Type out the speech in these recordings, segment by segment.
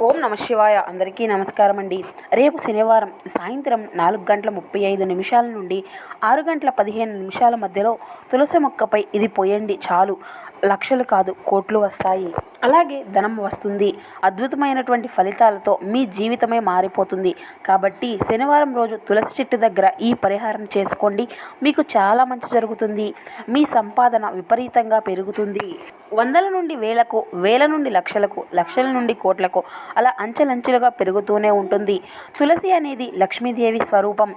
ఓం నమ శివాయ. అందరికీ నమస్కారం అండి. రేపు శనివారం సాయంత్రం 4:35 నుండి 6:15 మధ్యలో తులసి మొక్కపై ఇది పోయండి. చాలు, లక్షలు కాదు కోట్లు వస్తాయి. అలాగే ధనం వస్తుంది. అద్భుతమైనటువంటి ఫలితాలతో మీ జీవితమే మారిపోతుంది. కాబట్టి శనివారం రోజు తులసి చెట్టు దగ్గర ఈ పరిహారం చేసుకోండి. మీకు చాలా మంచి జరుగుతుంది. మీ సంపాదన విపరీతంగా పెరుగుతుంది. వందల నుండి వేలకు, వేల నుండి లక్షలకు, లక్షల నుండి కోట్లకు అలా అంచెలంచెలుగా పెరుగుతూనే ఉంటుంది. తులసి అనేది లక్ష్మీదేవి స్వరూపం.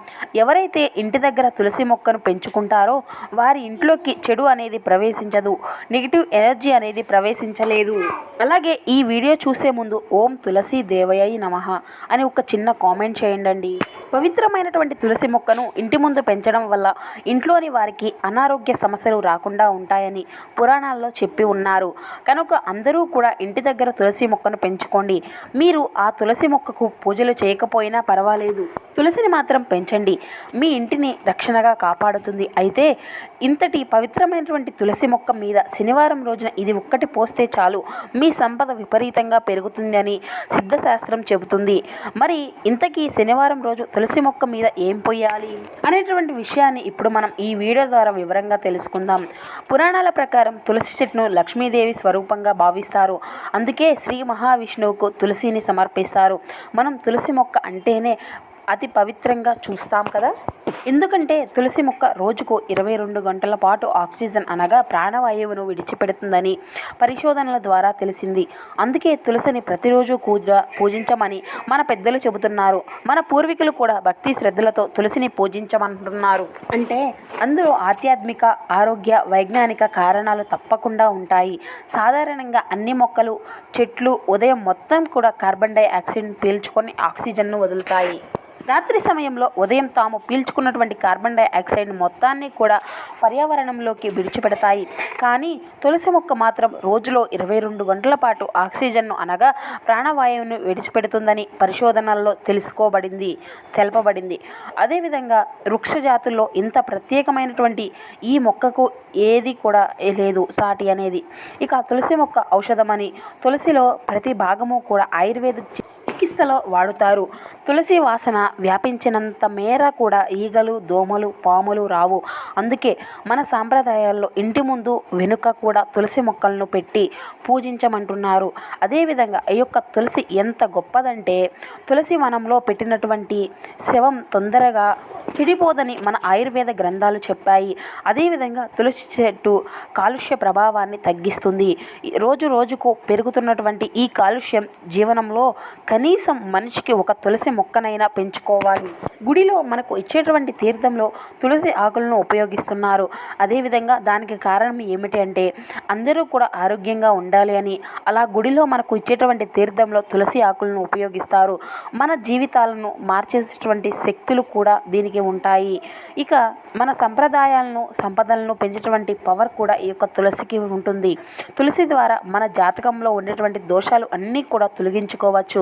ఎవరైతే ఇంటి దగ్గర తులసి మొక్కను పెంచుకుంటారో వారి ఇంట్లోకి చెడు అనేది ప్రవేశించదు, నెగిటివ్ ఎనర్జీ అనేది ప్రవేశించలేదు. అలాగే ఈ వీడియో చూసే ముందు ఓం తులసి దేవయ్య నమః అని ఒక చిన్న కామెంట్ చేయండి. పవిత్రమైనటువంటి తులసి మొక్కను ఇంటి ముందు పెంచడం వల్ల ఇంట్లోని వారికి అనారోగ్య సమస్యలు రాకుండా ఉంటాయని పురాణాల్లో చెప్పి ఉన్నారు. కనుక అందరూ కూడా ఇంటి దగ్గర తులసి మొక్కను పెంచుకోండి. మీరు ఆ తులసి మొక్కకు పూజలు చేయకపోయినా పర్వాలేదు, తులసిని మాత్రం పెంచండి. మీ ఇంటిని రక్షణగా కాపాడుతుంది. అయితే ఇంతటి పవిత్రమైనటువంటి తులసి మొక్క మీద శనివారం రోజున ఇది ఒక్కటి పోస్తే చాలు, మీ సంపద విపరీతంగా పెరుగుతుందని సిద్ధశాస్త్రం చెబుతుంది. మరి ఇంతకీ శనివారం రోజు తులసి మొక్క మీద ఏం పొయ్యాలి అనేటువంటి విషయాన్ని ఇప్పుడు మనం ఈ వీడియో ద్వారా వివరంగా తెలుసుకుందాం. పురాణాల ప్రకారం తులసి చెట్టును లక్ష్మీదేవి స్వరూపంగా భావిస్తారు. అందుకే శ్రీ మహావిష్ణువుకు తులసిని సమర్పిస్తారు. మనం తులసి మొక్క అంటేనే అతి పవిత్రంగా చూస్తాం కదా. ఎందుకంటే తులసి మొక్క రోజుకు 22 గంటల పాటు ఆక్సిజన్ అనగా ప్రాణవాయువును విడిచిపెడుతుందని పరిశోధనల ద్వారా తెలిసింది. అందుకే తులసిని ప్రతిరోజు పూజించమని మన పెద్దలు చెబుతున్నారు. మన పూర్వీకులు కూడా భక్తి శ్రద్ధలతో తులసిని పూజించమంటున్నారు. అంటే అందులో ఆధ్యాత్మిక, ఆరోగ్య, వైజ్ఞానిక కారణాలు తప్పకుండా ఉంటాయి. సాధారణంగా అన్ని మొక్కలు, చెట్లు ఉదయం మొత్తం కూడా కార్బన్ డైఆక్సైడ్ను పీల్చుకొని ఆక్సిజన్ను వదులుతాయి. రాత్రి సమయంలో ఉదయం తాము పీల్చుకున్నటువంటి కార్బన్ డైఆక్సైడ్ మొత్తాన్ని కూడా పర్యావరణంలోకి విడిచిపెడతాయి. కానీ తులసి మొక్క మాత్రం రోజులో 22 గంటల పాటు ఆక్సిజన్ను అనగా ప్రాణవాయువును విడిచిపెడుతుందని పరిశోధనల్లో తెలపబడింది. అదేవిధంగా వృక్ష జాతుల్లో ఇంత ప్రత్యేకమైనటువంటి ఈ మొక్కకు ఏది కూడా లేదు సాటి అనేది. ఇక తులసి మొక్క ఔషధమని, తులసిలో ప్రతి భాగము కూడా ఆయుర్వేద చికిత్సలో వాడుతారు. తులసి వాసన వ్యాపించినంత మేర కూడా ఈగలు, దోమలు, పాములు రావు. అందుకే మన సాంప్రదాయాల్లో ఇంటి ముందు, వెనుక కూడా తులసి మొక్కలను పెట్టి పూజించమంటున్నారు. అదేవిధంగా ఈ యొక్క తులసి ఎంత గొప్పదంటే తులసి వనంలో పెట్టినటువంటి శవం తొందరగా చెడిపోదని మన ఆయుర్వేద గ్రంథాలు చెప్పాయి. అదేవిధంగా తులసి చెట్టు కాలుష్య ప్రభావాన్ని తగ్గిస్తుంది. రోజు రోజుకు పెరుగుతున్నటువంటి ఈ కాలుష్యం జీవనంలో కనీసం మనిషికి ఒక తులసి మొక్కనైనా పెంచుకోవాలి. గుడిలో మనకు ఇచ్చేటువంటి తీర్థంలో తులసి ఆకులను ఉపయోగిస్తున్నారు. అదేవిధంగా దానికి కారణం ఏమిటి అంటే అందరూ కూడా ఆరోగ్యంగా ఉండాలి అని అలా గుడిలో మనకు ఇచ్చేటువంటి తీర్థంలో తులసి ఆకులను ఉపయోగిస్తారు. మన జీవితాలను మార్చేటువంటి శక్తులు కూడా దీనికి ఉంటాయి. ఇక మన సంప్రదాయాలను, సంపదలను పెంచేటువంటి పవర్ కూడా ఈ యొక్క తులసికి ఉంటుంది. తులసి ద్వారా మన జాతకంలో ఉండేటువంటి దోషాలు అన్నీ కూడా తొలగించుకోవచ్చు,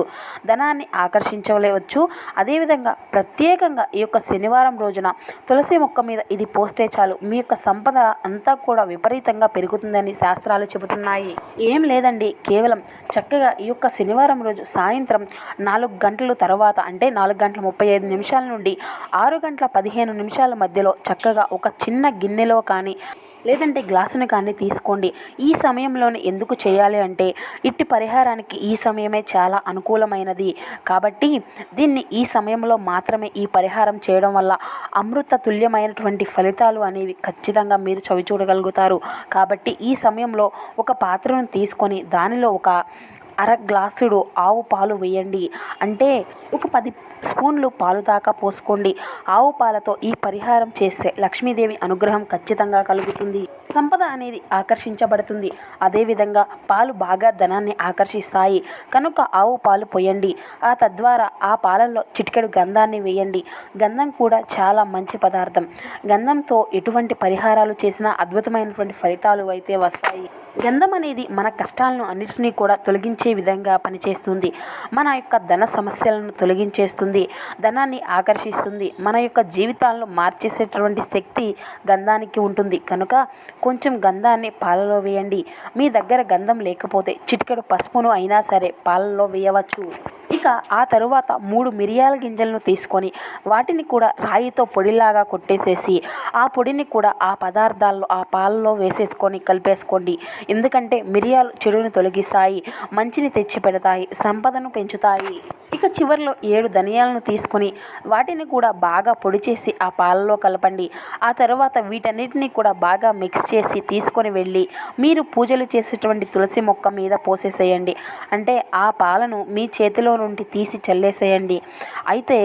ధనాన్ని ఆకర్షించలేవచ్చు. అదేవిధంగా ప్రత్యేకంగా ఈ యొక్క శనివారం రోజున తులసి మొక్క మీద ఇది పోస్తే చాలు, మీ యొక్క సంపద అంతా కూడా విపరీతంగా పెరుగుతుందని శాస్త్రాలు చెబుతున్నాయి. ఏం లేదండి, కేవలం చక్కగా ఈ యొక్క శనివారం రోజు సాయంత్రం 4 గంటల తర్వాత అంటే 4:35 నుండి 6:15 మధ్యలో చక్కగా ఒక చిన్న గిన్నెలో కానీ లేదంటే గ్లాసును కానీ తీసుకోండి. ఈ సమయంలోనే ఎందుకు చేయాలి అంటే ఇట్టి పరిహారానికి ఈ సమయమే చాలా అనుకూలమైనది. కాబట్టి దీన్ని ఈ సమయంలో మాత్రమే ఈ పరిహారం చేయడం వల్ల అమృత తుల్యమైనటువంటి ఫలితాలు అనేవి ఖచ్చితంగా మీరు చవిచూడగలుగుతారు. కాబట్టి ఈ సమయంలో ఒక పాత్రను తీసుకొని దానిలో ఒక అర గ్లాసుడు ఆవు పాలు వేయండి. అంటే ఒక 10 స్పూన్లు పాలు దాకా పోసుకోండి. ఆవు పాలతో ఈ పరిహారం చేస్తే లక్ష్మీదేవి అనుగ్రహం ఖచ్చితంగా కలుగుతుంది. సంపద అనేది ఆకర్షించబడుతుంది. అదేవిధంగా పాలు బాగా ధనాన్ని ఆకర్షిస్తాయి. కనుక ఆవు పాలు పోయండి. తద్వారా ఆ పాలల్లో చిటికెడు గంధాన్ని వేయండి. గంధం కూడా చాలా మంచి పదార్థం. గంధంతో ఎటువంటి పరిహారాలు చేసినా అద్భుతమైనటువంటి ఫలితాలు అయితే వస్తాయి. గంధం అనేది మన కష్టాలను అన్నిటినీ కూడా తొలగించే విధంగా పనిచేస్తుంది. మన యొక్క ధన సమస్యలను తొలగించేస్తుంది, ధనాన్ని ఆకర్షిస్తుంది. మన యొక్క జీవితాలను మార్చేసేటువంటి శక్తి గంధానికి ఉంటుంది. కనుక కొంచెం గంధాన్ని పాలలో వేయండి. మీ దగ్గర గంధం లేకపోతే చిటికెడు పసుపును అయినా సరే పాలలో వేయవచ్చు. ఇక ఆ తరువాత 3 మిరియాల గింజలను తీసుకొని వాటిని కూడా రాయితో పొడిలాగా కొట్టేసేసి ఆ పొడిని కూడా ఆ పదార్థాల్లో ఆ పాలలో వేసేసుకొని కలిపేసుకోండి. ఎందుకంటే మిరియాలు చెడును తొలగిస్తాయి, మంచిని తెచ్చి పెడతాయి, సంపదను పెంచుతాయి. ఇక చివరిలో 7 ధనియాలను తీసుకొని వాటిని కూడా బాగా పొడి చేసి ఆ పాలలో కలపండి. ఆ తర్వాత వీటన్నిటిని కూడా బాగా మిక్స్ చేసి తీసుకొని వెళ్ళి మీరు పూజలు చేసేటువంటి తులసి మొక్క మీద పోసేసేయండి. అంటే ఆ పాలను మీ చేతిలో నుండి తీసి చల్లేసేయండి. అయితే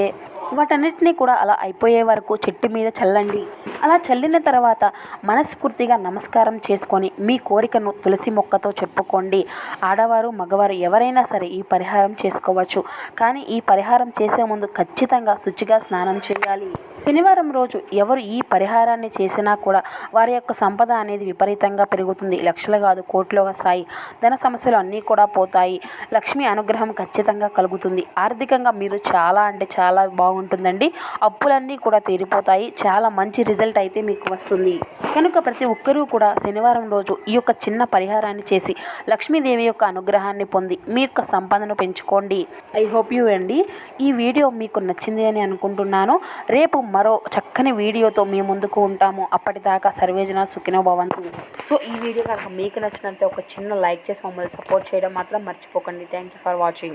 వాటన్నిటినీ కూడా అలా అయిపోయే వరకు చెట్టు మీద చల్లండి. అలా చల్లిన తర్వాత మనస్ఫూర్తిగా నమస్కారం చేసుకొని మీ కోరికను తులసి మొక్కతో చెప్పుకోండి. ఆడవారు మగవారు ఎవరైనా సరే ఈ పరిహారం చేసుకోవచ్చు. కానీ ఈ పరిహారం చేసే ముందు ఖచ్చితంగా శుచిగా స్నానం చేయాలి. శనివారం రోజు ఎవరు ఈ పరిహారాన్ని చేసినా కూడా వారి యొక్క సంపద అనేది విపరీతంగా పెరుగుతుంది. లక్షలు కాదు కోట్లు వస్తాయి. ధన సమస్యలు అన్నీ కూడా పోతాయి. లక్ష్మి అనుగ్రహం ఖచ్చితంగా కలుగుతుంది. ఆర్థికంగా మీరు చాలా అంటే చాలా బాగుంటుందండి. అప్పులన్నీ కూడా తీరిపోతాయి. చాలా మంచి రిజల్ట్ అయితే మీకు వస్తుంది. కనుక ప్రతి ఒక్కరూ కూడా శనివారం రోజు ఈ యొక్క చిన్న పరిహారాన్ని చేసి లక్ష్మీదేవి యొక్క అనుగ్రహాన్ని పొంది మీ యొక్క సంపదను పెంచుకోండి. ఐ హోప్ యూ అండి. ఈ వీడియో మీకు నచ్చింది అని అనుకుంటున్నాను. రేపు మరో చక్కని వీడియోతో మీ ముందుకు ఉంటాము. అప్పటిదాకా సర్వేజన సుఖినో భవంతు. సో ఈ వీడియో కనుక మీకు నచ్చినట్లయితే ఒక చిన్న లైక్ చేసి మమ్మల్ని సపోర్ట్ చేయడం మాత్రం మర్చిపోకండి. Thank you for watching.